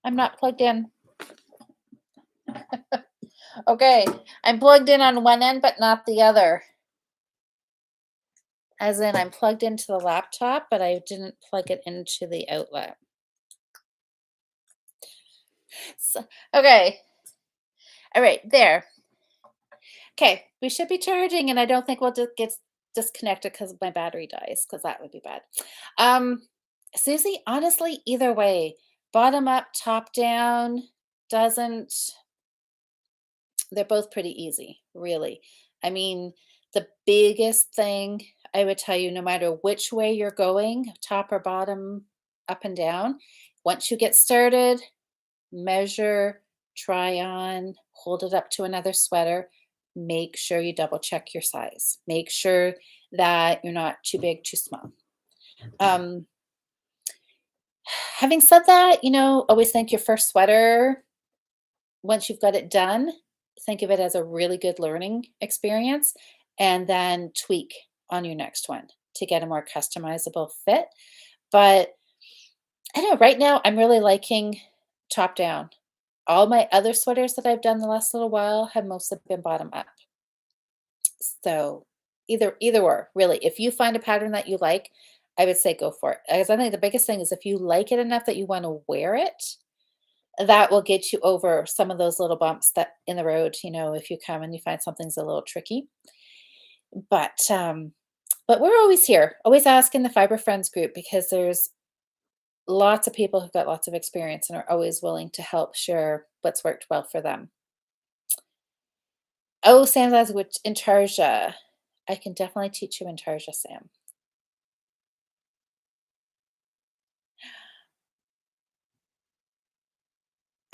I'm not plugged in. Okay, I'm plugged in on one end, but not the other. As in, I'm plugged into the laptop, but I didn't plug it into the outlet. So, okay. All right. There. Okay. We should be charging, and I don't think we'll just get disconnected because my battery dies, because that would be bad. Um, Susie, honestly, either way, bottom up, top down, doesn't they're both pretty easy, really. I mean, the biggest thing I would tell you, no matter which way you're going, top or bottom, up and down, once you get started, measure, try on, hold it up to another sweater. Make sure you double check your size. Make sure that you're not too big, too small. Um, Having said that, always think your first sweater, once you've got it done, think of it as a really good learning experience and then tweak on your next one to get a more customizable fit. But I don't know, right now I'm really liking top down. All my other sweaters that I've done the last little while have mostly been bottom up. So either or, really. If you find a pattern that you like, I would say go for it. Because I think the biggest thing is if you like it enough that you want to wear it, that will get you over some of those little bumps that in the road, if you come and you find something's a little tricky. But we're always here, always ask in the Fiber Friends group because there's lots of people who've got lots of experience and are always willing to help share what's worked well for them. Oh, Sam says which Intarsia. I can definitely teach you Intarsia, Sam.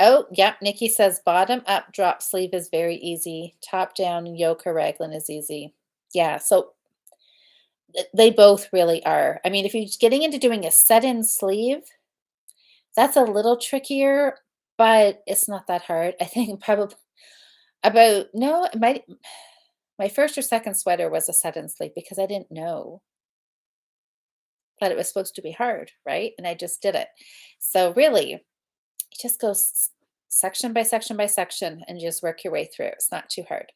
Oh, yep. Nikki says bottom up drop sleeve is very easy. Top down yoke or raglan is easy. Yeah, so they both really are. I mean, if you're getting into doing a set-in sleeve, that's a little trickier, but it's not that hard. I think probably about no, it might my first or second sweater was a set-in sleeve because I didn't know that it was supposed to be hard, right? And I just did it. So really, you just go section by section by section and just work your way through. It's not too hard.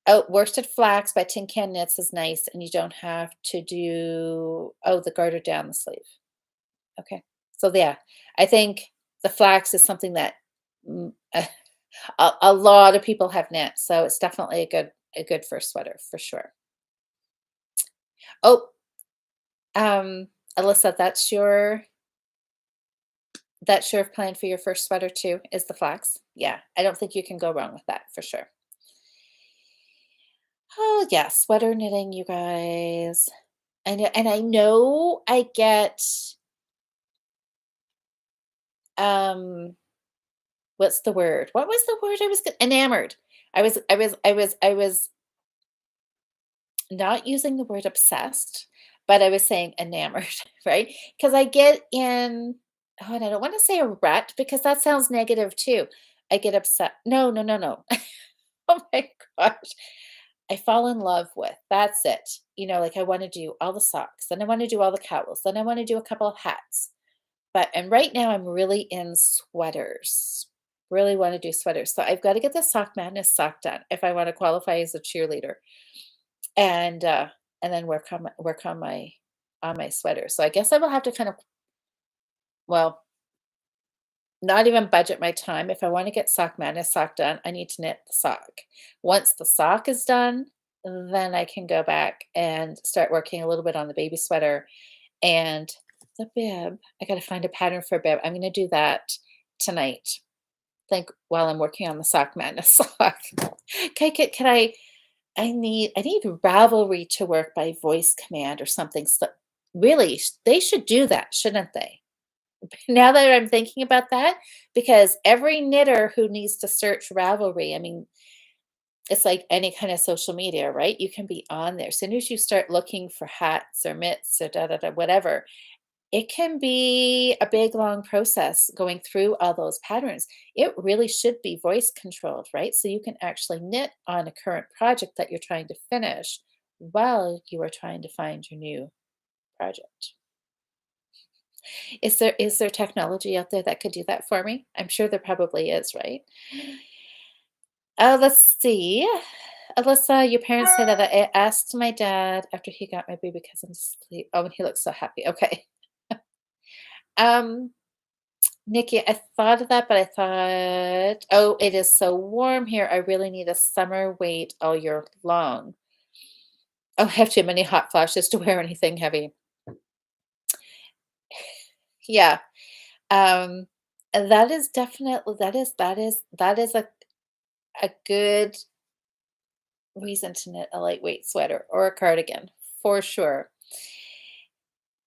Oh, worsted flax by Tin Can Knits is nice, and you don't have to do the garter down the sleeve. Okay. So yeah, I think the flax is something that mm, a lot of people have knit, so it's definitely a good first sweater for sure. Oh, um, Alyssa, that's your plan for your first sweater too, is the flax. Yeah, I don't think you can go wrong with that for sure. Oh yeah, sweater knitting, you guys. And I know I get um what's the word? What was the word I was enamored. I was not using the word obsessed, but I was saying enamored, right? Because I get in and I don't want to say a rut because that sounds negative too. I get upset. No, no, no, no. Oh my gosh. I fall in love with. That's it. Like I want to do all the socks, then I want to do all the cowls, then I want to do a couple of hats. And right now I'm really in sweaters. Really want to do sweaters. So I've got to get the sock madness sock done if I want to qualify as a cheerleader. And and then work on my sweater. So I guess I will have to kind of well, not even budget my time. If I want to get sock madness sock done, I need to knit the sock. Once the sock is done, then I can go back and start working a little bit on the baby sweater and the bib. I got to find a pattern for a bib. I'm going to do that tonight. Think while I'm working on the sock madness sock. Okay, can I need Ravelry to work by voice command or something. So really, they should do that, shouldn't they? Now that I'm thinking about that, because every knitter who needs to search Ravelry, I mean, it's like any kind of social media, right? You can be on there. As soon as you start looking for hats or mitts or da da da whatever, it can be a big long process going through all those patterns. It really should be voice controlled, right? So you can actually knit on a current project that you're trying to finish while you are trying to find your new project. Is there technology out there that could do that for me? I'm sure there probably is, right? Let's see. Alyssa, your parents say that I asked my dad after he got my baby cousin to sleep. Oh, and he looks so happy. Okay. Um, Nikki, I thought of that, but I thought, oh, it is so warm here. I really need a summer weight all year long. Oh, I have too many hot flashes to wear anything heavy. Yeah. Um, that is definitely that is a good reason to knit a lightweight sweater or a cardigan for sure.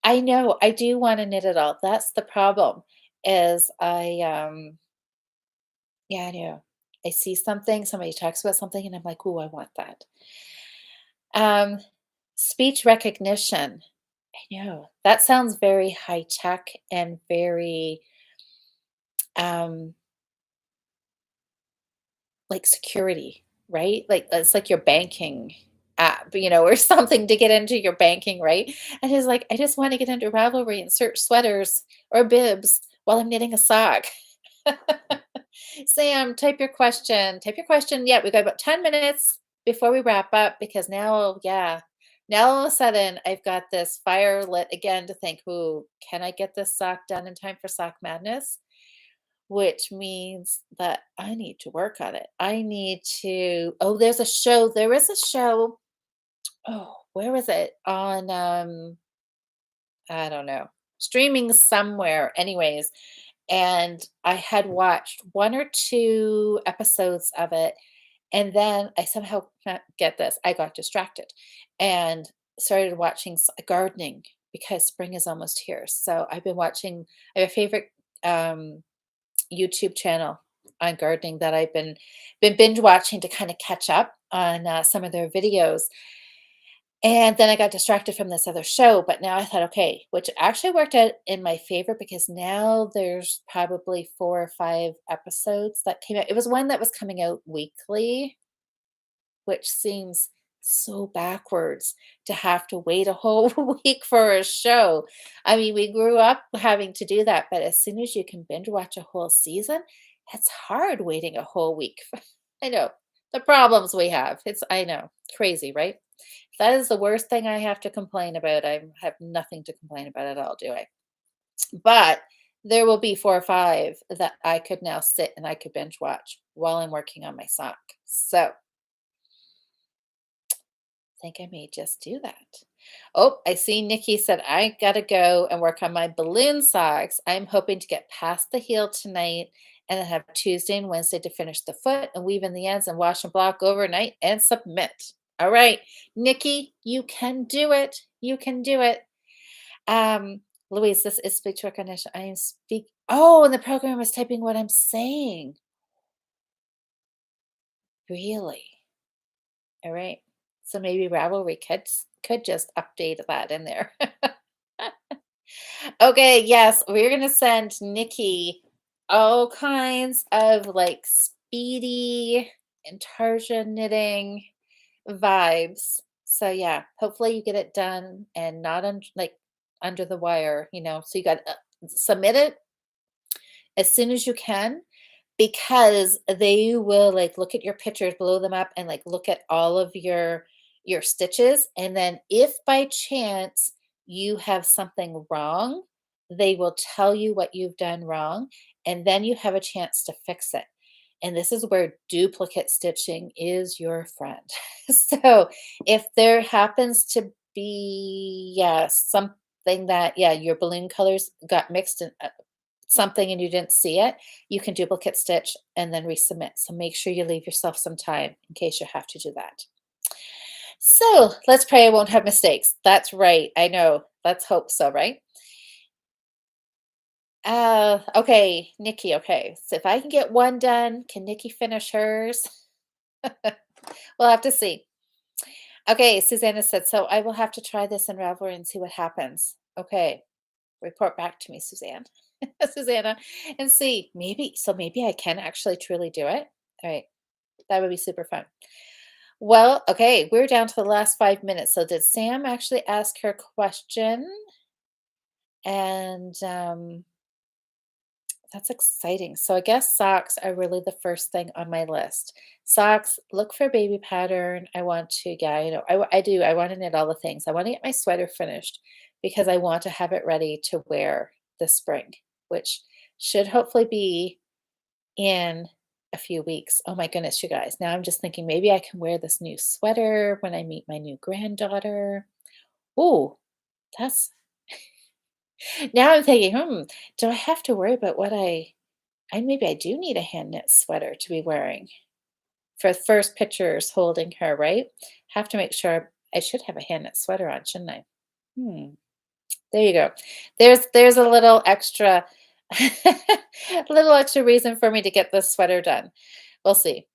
I know, I do wanna knit it all. That's the problem is yeah, I know. I see something, somebody talks about something, and I'm like, "Ooh, I want that." Um, speech recognition. I know. That sounds very high tech and very, um, like security, right? Like, it's like your banking app, or something to get into your banking, right? And it's like, I just wanna get into Ravelry and search sweaters or bibs while I'm knitting a sock. Sam, type your question. Type your question. Yeah, we got about 10 minutes before we wrap up because now, yeah, now all of a sudden I've got this fire lit again to think, ooh, can I get this sock done in time for Sock Madness? Which means that I need to work on it. I need to, oh, there's a show. There is a show. Oh, where was it? On I don't know. Streaming somewhere. Anyways, and I had watched 1 or 2 episodes of it, and then I somehow get this, I got distracted and started watching gardening because spring is almost here. So I've been watching I have a favorite, um, YouTube channel on gardening that I've been binge watching to kinda catch up on, some of their videos, and then I got distracted from this other show, but now I thought, okay, which actually worked out in my favor because now there's probably 4 or 5 episodes that came out. It was one that was coming out weekly, which seems so backwards to have to wait a whole week for a show. I mean, we grew up having to do that, but as soon as you can binge watch a whole season, it's hard waiting a whole week. I know the problems we have. I know, crazy, right? That is the worst thing I have to complain about. I have nothing to complain about at all, do I? But there will be 4 or 5 that I could now sit and I could binge watch while I'm working on my sock. So think I may just do that. Oh, I see Nikki said, I gotta go and work on my balloon socks. I'm hoping to get past the heel tonight and then have Tuesday and Wednesday to finish the foot and weave in the ends and wash and block overnight and submit. All right, Nikki, you can do it. You can do it. Um, Louise, this is speech recognition. I am speak. Oh, and the program is typing what I'm saying. Really? All right. So maybe Ravelry could just update that in there. Okay, yes, we're gonna send Nikki all kinds of like speedy Intarsia knitting vibes. So yeah, hopefully you get it done and not like under the wire, so you got submit it as soon as you can because they will like look at your pictures, blow them up, and like look at all of your stitches. And then if by chance you have something wrong, they will tell you what you've done wrong, and then you have a chance to fix it. And this is where duplicate stitching is your friend. So if there happens to be, yeah, something that, yeah, your balloon colors got mixed in something and you didn't see it, you can duplicate stitch and then resubmit. So make sure you leave yourself some time in case you have to do that. So let's pray I won't have mistakes. That's right. I know. Let's hope so, right? Okay, Nikki. Okay. So if I can get one done, can Nikki finish hers? We'll have to see. Okay, Susanna said, so I will have to try this in Ravelry and see what happens. Okay, report back to me, Suzanne. Susanna, and see, maybe I can actually truly do it. All right, that would be super fun. Well, okay, we're down to the last 5 minutes. So did Sam actually ask her question? And that's exciting. So I guess socks are really the first thing on my list. Socks, look for baby pattern. I want to, yeah, I do. I want to knit all the things. I want to get my sweater finished because I want to have it ready to wear this spring, which Should hopefully be in a few weeks. Oh my goodness, you guys. Now I'm just thinking maybe I can wear this new sweater when I meet my new granddaughter. Oh, that's now I'm thinking, do I have to worry about what I maybe I do need a hand knit sweater to be wearing for first pictures holding her, right? Have to make sure I should have a hand knit sweater on, shouldn't I? Hmm. There you go. There's a little extra a little extra reason for me to get this sweater done. We'll see.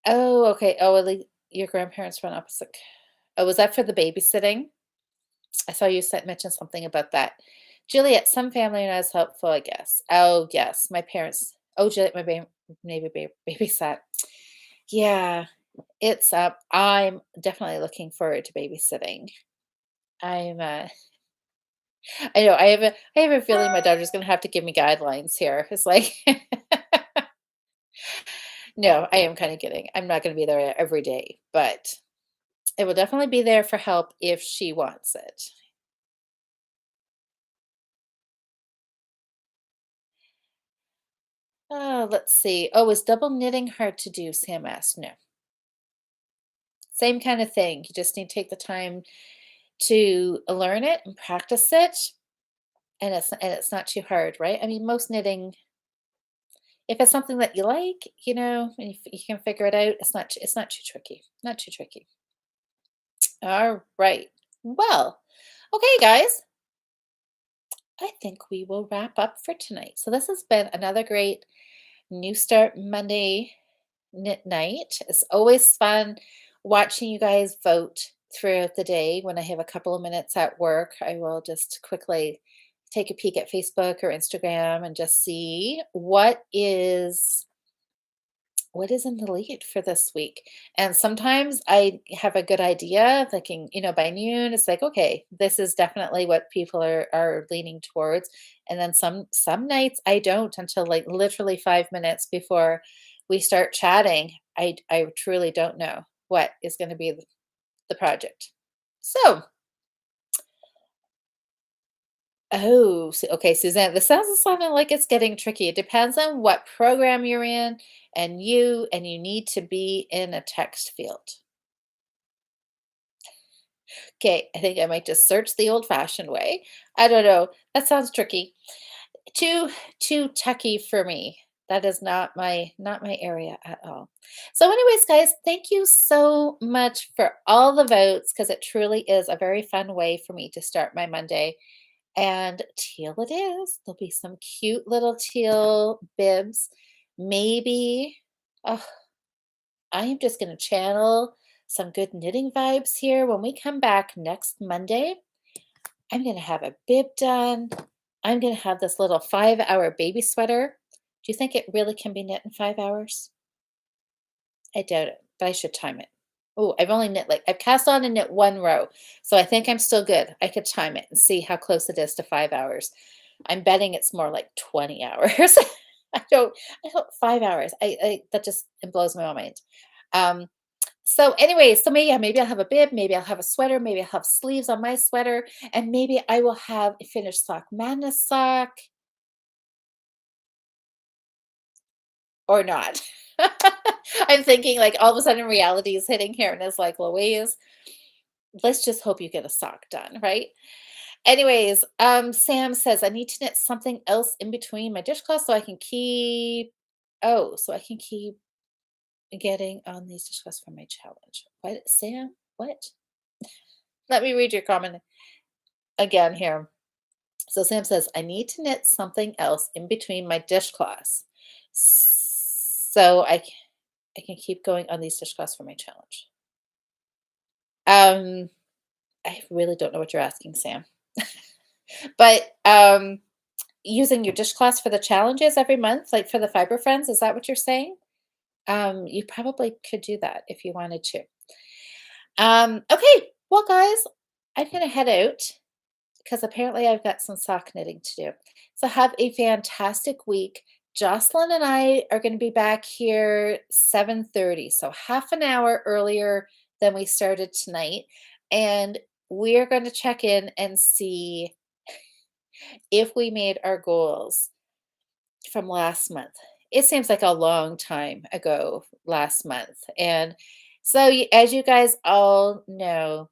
Oh, okay. Oh, your grandparents run opposite. Oh, was that for the babysitting? I saw you said mention something about that. Juliet, some family are not as helpful, I guess. Oh, yes. My parents. Oh, Juliet, my maybe babysat. Yeah, it's up. I'm definitely looking forward to babysitting. I'm I know I have a feeling my daughter's gonna have to give me guidelines here. It's like no, I am kind of kidding. I'm not gonna be there every day, but it will definitely be there for help if she wants it. Oh, let's see. Oh, is double knitting hard to do? Sam asked. No. Same kind of thing. You just need to take the time to learn it and practice it, and it's not too hard, right? I mean, most knitting, if it's something that you like, and you can figure it out, it's not too tricky. Not too tricky. All right. Well, okay, guys. I think we will wrap up for tonight. So this has been another great New Start Monday knit night. It's always fun watching you guys vote throughout the day. When I have a couple of minutes at work, I will just quickly take a peek at Facebook or Instagram and just see what is in the lead for this week. And sometimes I have a good idea, thinking, by noon, it's like, okay, this is definitely what people are leaning towards. And then some nights I don't until like literally 5 minutes before we start chatting. I truly don't know what is going to be the project. So, oh, okay, Suzanne, this sounds sounding like it's getting tricky. It depends on what program you're in and you need to be in a text field. Okay, I think I might just search the old-fashioned way. I don't know. That sounds tricky. Too techy for me. That is not my area at all. So anyways, guys, thank you so much for all the votes because it truly is a very fun way for me to start my Monday. And teal it is. There'll be some cute little teal bibs. Maybe, oh, I am just going to channel some good knitting vibes here. When we come back next Monday, I'm going to have a bib done. I'm going to have this little 5-hour baby sweater. Do you think it really can be knit in 5 hours? I doubt it, but I should time it. Oh, I've cast on and knit one row. So I think I'm still good. I could time it and see how close it is to 5 hours. I'm betting it's more like 20 hours. I don't 5 hours. That just it blows my mind. Um, so anyways, so maybe I'll have a bib, maybe I'll have a sweater, maybe I'll have sleeves on my sweater, and maybe I will have a finished sock madness sock or not. I'm thinking like all of a sudden reality is hitting here and it's like, Louise, let's just hope you get a sock done, right? Anyways, Sam says I need to knit something else in between my dishcloth so I can keep getting on these dishcloths for my challenge. What, Sam? What? Let me read your comment again here. So Sam says, I need to knit something else in between my dishcloths so I can keep going on these dishcloths for my challenge. Um, I really don't know what you're asking, Sam. But using your dishcloths for the challenges every month, like for the Fiber Friends, is that what you're saying? You probably could do that if you wanted to. Okay, well, guys, I'm gonna head out because apparently I've got some sock knitting to do. So have a fantastic week. Jocelyn and I are going to be back here 7:30, so half an hour earlier than we started tonight, and we're going to check in and see if we made our goals from last month. It seems like a long time ago last month. And so, as you guys all know,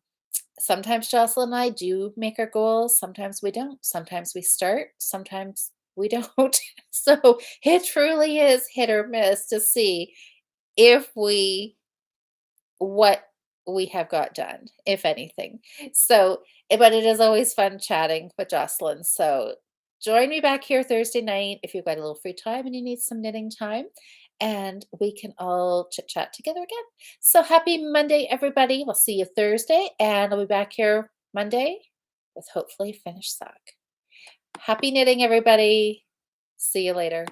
sometimes Jocelyn and I do make our goals. Sometimes we don't. Sometimes we start. Sometimes we don't. So it truly is hit or miss to see if we what we have got done, if anything. So, but it is always fun chatting with Jocelyn. So join me back here Thursday night if you've got a little free time and you need some knitting time, and we can all chit chat together again. So happy Monday, everybody. We'll see you Thursday, and I'll be back here Monday with hopefully a finished sock. Happy knitting, everybody. See you later.